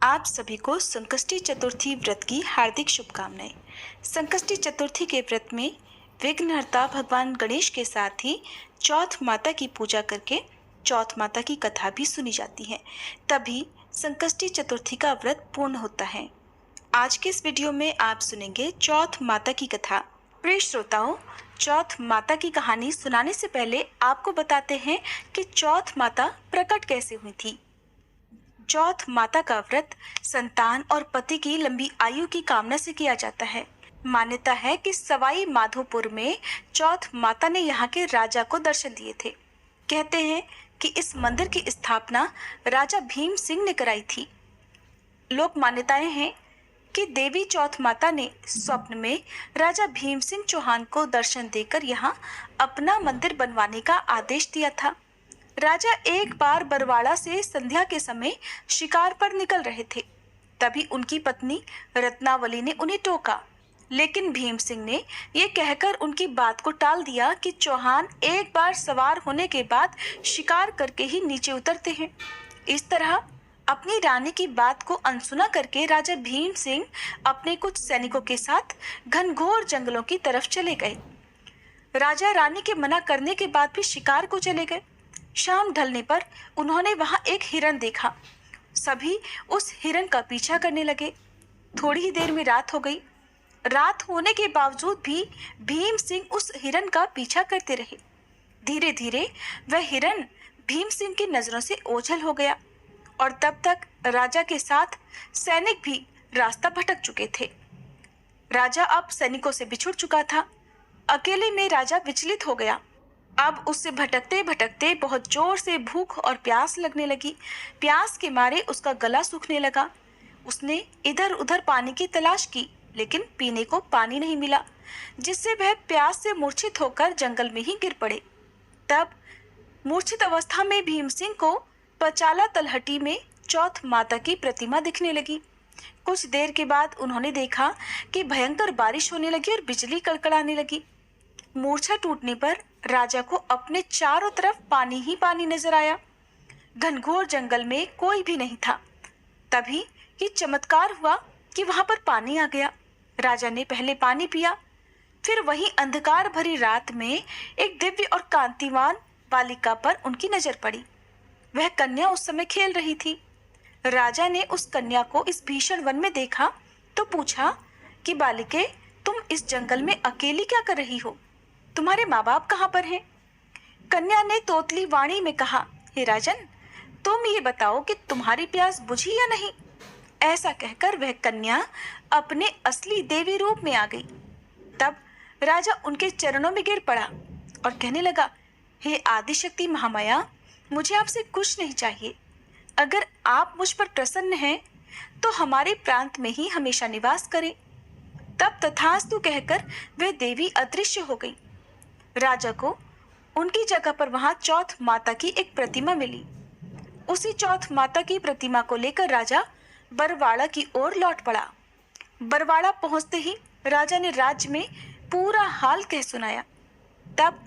आप सभी को संकष्टी चतुर्थी व्रत की हार्दिक शुभकामनाएं। संकष्टी चतुर्थी के व्रत में विघ्नहर्ता भगवान गणेश के साथ ही चौथ माता की पूजा करके चौथ माता की कथा भी सुनी जाती है। तभी संकष्टी चतुर्थी का व्रत पूर्ण होता है। आज के इस वीडियो में आप सुनेंगे चौथ माता की कथा। प्रिय श्रोताओं, चौथ माता की कहानी सुनाने से पहले आपको बताते हैं कि चौथ माता प्रकट कैसे हुई थी। चौथ माता का व्रत संतान और पति की लंबी आयु की कामना से किया जाता है। मान्यता है कि सवाई माधोपुर में चौथ माता ने यहाँ के राजा को दर्शन दिए थे। कहते हैं कि इस मंदिर की स्थापना राजा भीम सिंह ने कराई थी। लोक मान्यताएं हैं कि देवी चौथ माता ने स्वप्न में राजा भीम सिंह चौहान को दर्शन देकर यहाँ अपना मंदिर बनवाने का आदेश दिया था। राजा एक बार बरवाड़ा से संध्या के समय शिकार पर निकल रहे थे। तभी उनकी पत्नी रत्नावली ने उन्हें टोका, लेकिन भीम सिंह ने ये कहकर उनकी बात को टाल दिया कि चौहान एक बार सवार होने के बाद शिकार करके ही नीचे उतरते हैं। इस तरह अपनी रानी की बात को अनसुना करके राजा भीम सिंह अपने कुछ सैनिकों के साथ घनघोर जंगलों की तरफ चले गए। राजा रानी के मना करने के बाद भी शिकार को चले गए। शाम ढलने पर उन्होंने वहां एक हिरन देखा। सभी उस हिरन का पीछा करने लगे। थोड़ी ही देर में रात हो गई। रात होने के बावजूद भी भीम सिंह उस हिरन का पीछा करते रहे। धीरे धीरे वह हिरन भीम सिंह की नजरों से ओझल हो गया और तब तक राजा के साथ सैनिक भी रास्ता भटक चुके थे। राजा अब सैनिकों से बिछुड़ चुका था। अकेले में राजा विचलित हो गया। अब उससे भटकते भटकते बहुत जोर से भूख और प्यास लगने लगी। प्यास के मारे उसका गला सूखने लगा। उसने इधर उधर पानी की तलाश की, लेकिन पीने को पानी नहीं मिला, जिससे वह प्यास से मूर्छित होकर जंगल में ही गिर पड़े। तब मूर्छित अवस्था में भीम सिंह को पचाला तलहटी में चौथ माता की प्रतिमा दिखने लगी। कुछ देर के बाद उन्होंने देखा कि भयंकर बारिश होने लगी और बिजली कड़कड़ाने लगी। मूर्छा टूटने पर राजा को अपने चारों तरफ पानी ही पानी नजर आया। घनघोर जंगल में कोई भी नहीं था। तभी ये चमत्कार हुआ कि वहां पर पानी आ गया। राजा ने पहले पानी पिया, फिर वही अंधकार भरी रात में एक दिव्य और कांतिवान बालिका पर उनकी नजर पड़ी। वह कन्या उस समय खेल रही थी। राजा ने उस कन्या को इस भीषण वन में देखा तो पूछा कि बालिके, तुम इस जंगल में अकेली क्या कर रही हो? तुम्हारे माँ बाप कहाँ पर हैं? कन्या ने तोतली वाणी में कहा, हे राजन, तुम ये बताओ कि तुम्हारी प्यास बुझी या नहीं। ऐसा कहकर वह कन्या अपने असली देवी रूप में आ गई। तब राजा उनके चरणों में गिर पड़ा और कहने लगा, हे आदिशक्ति महामाया, मुझे आपसे कुछ नहीं चाहिए। अगर आप मुझ पर प्रसन्न हैं तो हमारे प्रांत में ही हमेशा निवास करें। तब तथास्तु कहकर वह देवी अदृश्य हो गई। राजा को उनकी जगह पर वहां चौथ माता की एक प्रतिमा मिली। उसी चौथ माता की प्रतिमा को लेकर राजा बरवाड़ा की ओर लौट पड़ा। बरवाड़ा पहुंचते ही राजा ने राज्य में पूरा हाल कह सुनाया। तब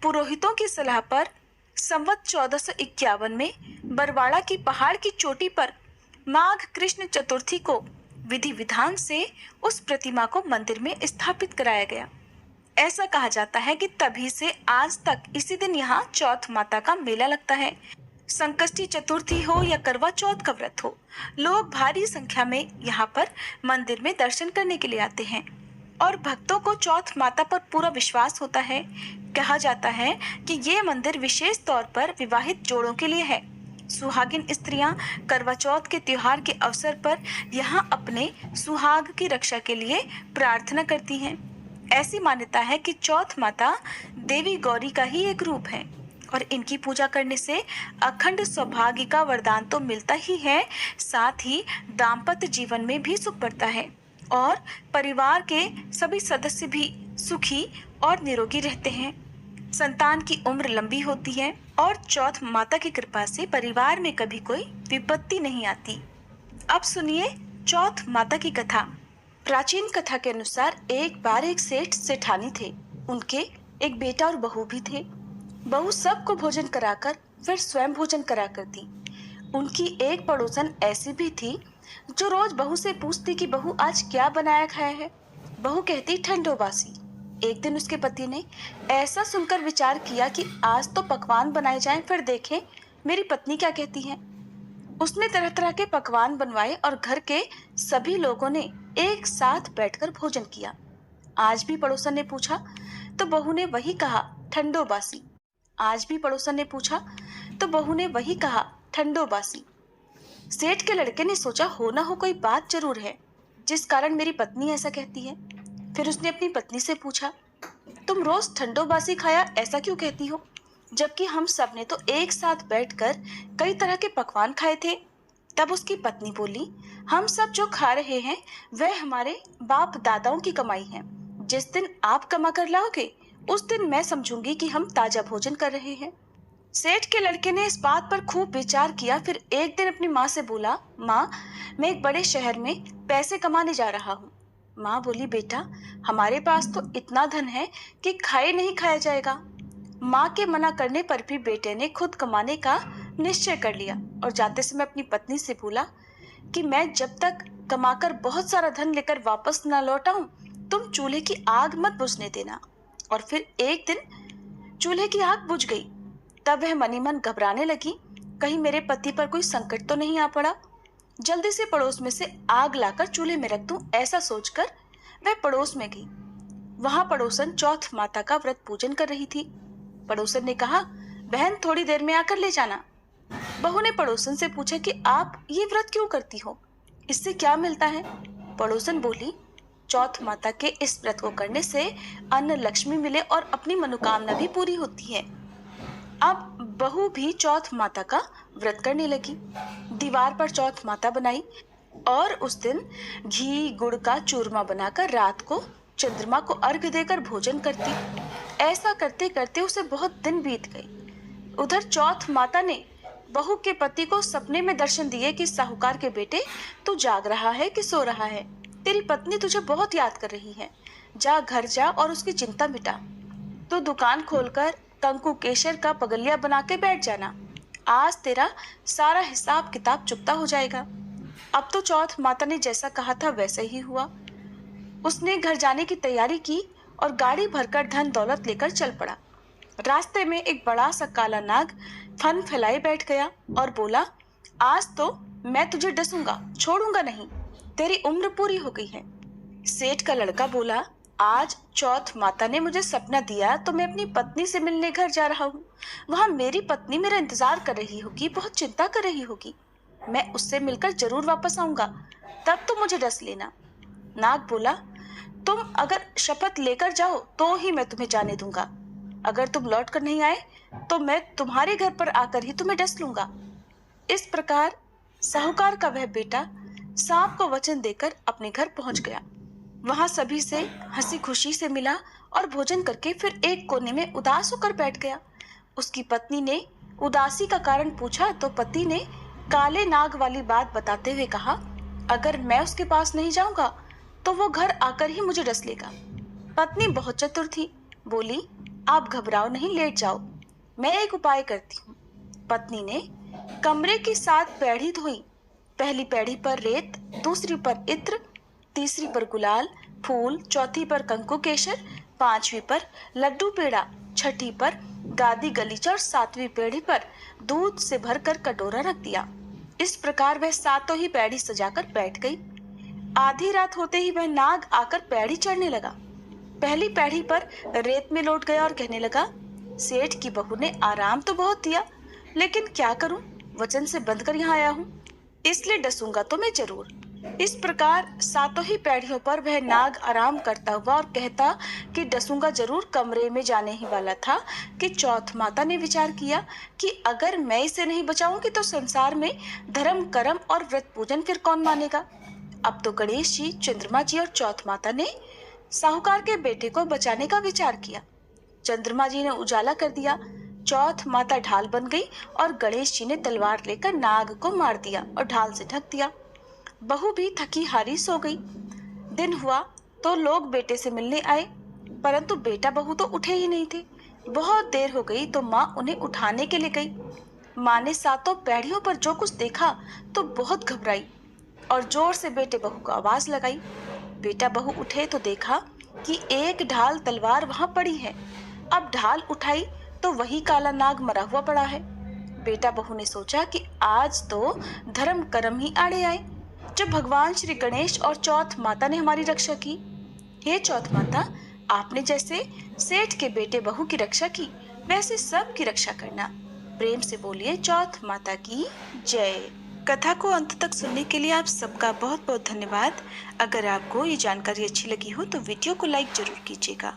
पुरोहितों की सलाह पर संवत 1451 में बरवाड़ा की पहाड़ की चोटी पर माघ कृष्ण चतुर्थी को विधि विधान से उस प्रतिमा को मंदिर में स्थापित कराया गया। ऐसा कहा जाता है कि तभी से आज तक इसी दिन यहाँ चौथ माता का मेला लगता है। संकष्टी चतुर्थी हो या करवा चौथ का व्रत हो, लोग भारी संख्या में यहाँ पर मंदिर में दर्शन करने के लिए आते हैं और भक्तों को चौथ माता पर पूरा विश्वास होता है। कहा जाता है कि ये मंदिर विशेष तौर पर विवाहित जोड़ों के लिए है। सुहागिन स्त्रियां करवा चौथ के त्योहार के अवसर पर यहाँ अपने सुहाग की रक्षा के लिए प्रार्थना करती हैं। ऐसी मान्यता है कि चौथ माता देवी गौरी का ही एक रूप है और इनकी पूजा करने से अखंड सौभाग्य का वरदान तो मिलता ही है, साथ ही दाम्पत्य जीवन में भी सुख बढ़ता है और परिवार के सभी सदस्य भी सुखी और निरोगी रहते हैं। संतान की उम्र लंबी होती है और चौथ माता की कृपा से परिवार में कभी कोई विपत्ति नहीं आती। अब सुनिए चौथ माता की कथा। प्राचीन कथा के अनुसार एक बार एक सेठ सेठानी थे। उनके एक बेटा और बहू भी थे। बहू सबको भोजन कराकर फिर स्वयं भोजन करा करती उनकी एक पड़ोसन ऐसी भी थी जो रोज बहू से पूछती कि बहू आज क्या बनाया खाया है। बहू कहती ठंडो बासी। एक दिन उसके पति ने ऐसा सुनकर विचार किया कि आज तो पकवान बनाए जाएं, फिर देखें मेरी पत्नी क्या कहती है। उसने तरह तरह के पकवान बनवाए और घर के सभी लोगों ने एक साथ बैठकर भोजन किया। आज भी पड़ोसन ने पूछा तो बहू ने वही कहा ठंडो बासी। आज भी पड़ोसन ने पूछा तो बहू ने वही कहा ठंडो बासी। सेठ के लड़के ने सोचा हो ना हो कोई बात जरूर है जिस कारण मेरी पत्नी ऐसा कहती है। फिर उसने अपनी पत्नी से पूछा, तुम रोज ठंडो बासी खाया ऐसा क्यों कहती हो, जबकि हम सब ने तो एक साथ बैठकर कई तरह के पकवान खाए थे। तब उसकी पत्नी बोली, हम सब जो खा रहे हैं वह हमारे बाप दादाओं की कमाई है। जिस दिन आप कमा कर लाओगे उस दिन मैं समझूंगी कि हम ताजा भोजन कर रहे हैं। सेठ के लड़के ने इस बात पर खूब विचार किया। फिर एक दिन अपनी माँ से बोला, माँ मैं एक बड़े शहर में पैसे कमाने जा रहा हूँ। माँ बोली, बेटा हमारे पास तो इतना धन है कि खाए नहीं खाया जाएगा। माँ के मना करने पर भी बेटे ने खुद कमाने का निश्चय कर लिया और जाते समय अपनी पत्नी से बोला कि मैं जब तक कमाकर बहुत सारा धन लेकर वापस न लौट आऊं तुम चूल्हे की आग मत बुझने देना। और फिर एक दिन चूल्हे की आग बुझ गई। तब वह मनी मन घबराने लगी, कहीं मेरे पति पर कोई संकट तो नहीं आ पड़ा। जल्दी से पड़ोस में से आग लाकर चूल्हे में रख दूं, ऐसा सोचकर वह पड़ोस में गई। वहां पड़ोसन चौथ माता का व्रत पूजन कर रही थी। पड़ोसन ने कहा, बहन थोड़ी देर में आकर ले जाना। बहू ने पड़ोसन से पूछा कि आप ये व्रत क्यों करती हो, इससे क्या मिलता है। पड़ोसन बोली, चौथ माता के इस व्रत को करने से अन्न लक्ष्मी मिले और अपनी मनोकामना भी पूरी होती है। अब बहू भी चौथ माता का व्रत करने लगी। दीवार पर चौथ माता बनाई और उस दिन घी गुड़ का चूरमा बनाकर रात को चंद्रमा को अर्घ्य देकर भोजन करती। ऐसा करते करते उसे बहुत दिन बीत गए। उधर चौथ माता ने बहू के पति को सपने में दर्शन दिए कि साहूकार के बेटे तू जाग रहा है कि सो रहा है, तेरी पत्नी तुझे बहुत याद कर रही है, जा घर जा और उसकी चिंता मिटा। तो दुकान खोलकर कंकु केशर का पगलिया बना के बैठ जाना, आज तेरा सारा हिसाब किताब चुकता हो जाएगा। अब तो चौथ माता ने जैसा कहा था वैसा ही हुआ। उसने घर जाने की तैयारी की और गाड़ी भरकर धन दौलत लेकर चल पड़ा। रास्ते में एक बड़ा सा काला नाग फन फैलाए बैठ गया और बोला, आज तो मैं तुझे डसूंगा, छोड़ूंगा नहीं, तेरी उम्र पूरी हो गई है। सेठ का लड़का बोला, आज चौथ माता ने मुझे सपना दिया तो मैं अपनी पत्नी से मिलने घर जा रहा हूँ। वहां मेरी पत्नी मेरा इंतजार कर रही होगी, बहुत चिंता कर रही होगी। मैं उससे मिलकर जरूर वापस आऊंगा, तब तो मुझे डस लेना। नाग बोला, तुम अगर शपथ लेकर जाओ तो ही मैं तुम्हें जाने दूंगा, अगर तुम लौट कर नहीं आए तो मैं तुम्हारे घर पर आकर ही तुम्हें डस लूंगा। इस प्रकार साहूकार का वह बेटा सांप को वचन देकर अपने घर पहुंच गया। वहां सभी से हंसी खुशी से मिला और भोजन करके फिर एक कोने में उदास होकर बैठ गया। उसकी पत्नी ने उदासी का कारण पूछा तो पति ने काले नाग वाली बात बताते हुए कहा, अगर मैं उसके पास नहीं जाऊंगा तो वो घर आकर ही मुझे डस लेगा। पत्नी बहुत चतुर थी, बोली, आप घबराओ नहीं, लेट जाओ, मैं एक उपाय करती हूँ। पत्नी ने कमरे की 7 पैड़ी धोई। पहली पैड़ी पर रेत, दूसरी पर इत्र, तीसरी पर गुलाल फूल, चौथी पर कंकु केशर, 5वीं पर लड्डू पेड़ा, 6ठी पर गादी गलीचा और 7वीं पैड़ी पर दूध से भरकर कटोरा रख दिया। इस प्रकार वह 7 ही पैड़ी सजाकर बैठ गई। आधी रात होते ही वह नाग आकर पैड़ी चढ़ने लगा। पहली पैड़ी पर रेत में लौट गया और कहने लगा, सेठ की बहू ने आराम तो बहुत दिया, लेकिन क्या करूं, वचन से बंध कर यहाँ आया हूँ, इसलिए डसूंगा तो मैं जरूर। इस प्रकार 7 ही पैड़ियों पर वह नाग आराम करता हुआ और कहता कि डसूंगा जरूर कमरे में जाने ही वाला था कि चौथ माता ने विचार किया कि अगर मैं इसे नहीं बचाऊंगी तो संसार में धर्म कर्म और व्रत पूजन फिर कौन मानेगा। अब तो गणेश जी, चंद्रमा जी और चौथ माता ने साहूकार के बेटे को बचाने का विचार किया। चंद्रमा जी ने उजाला कर दिया, चौथ माता ढाल बन गई और गणेश जी ने तलवार लेकर नाग को मार दिया और ढाल से ढक दिया। बहू भी थकी हारी सो गई। दिन हुआ तो लोग बेटे से मिलने आए, परंतु बेटा बहू तो उठे ही नहीं थे। बहुत देर हो गई तो माँ उन्हें उठाने के लिए गई। माँ ने सातों पैड़ियों पर जो कुछ देखा तो बहुत घबराई और जोर से बेटे बहू को आवाज लगाई। बेटा बहू उठे तो देखा कि एक ढाल तलवार वहां पड़ी है। अब ढाल उठाई तो वही काला नाग मरा हुआ पड़ा है। बेटा बहू ने सोचा कि आज तो धर्म कर्म ही आड़े आए, जब भगवान श्री गणेश और चौथ माता ने हमारी रक्षा की। हे चौथ माता, आपने जैसे सेठ के बेटे बहू की रक्षा की, वैसे सब की रक्षा करना। प्रेम से बोलिए चौथ माता की जय। कथा को अंत तक सुनने के लिए आप सबका बहुत बहुत धन्यवाद। अगर आपको ये जानकारी अच्छी लगी हो तो वीडियो को लाइक जरूर कीजिएगा।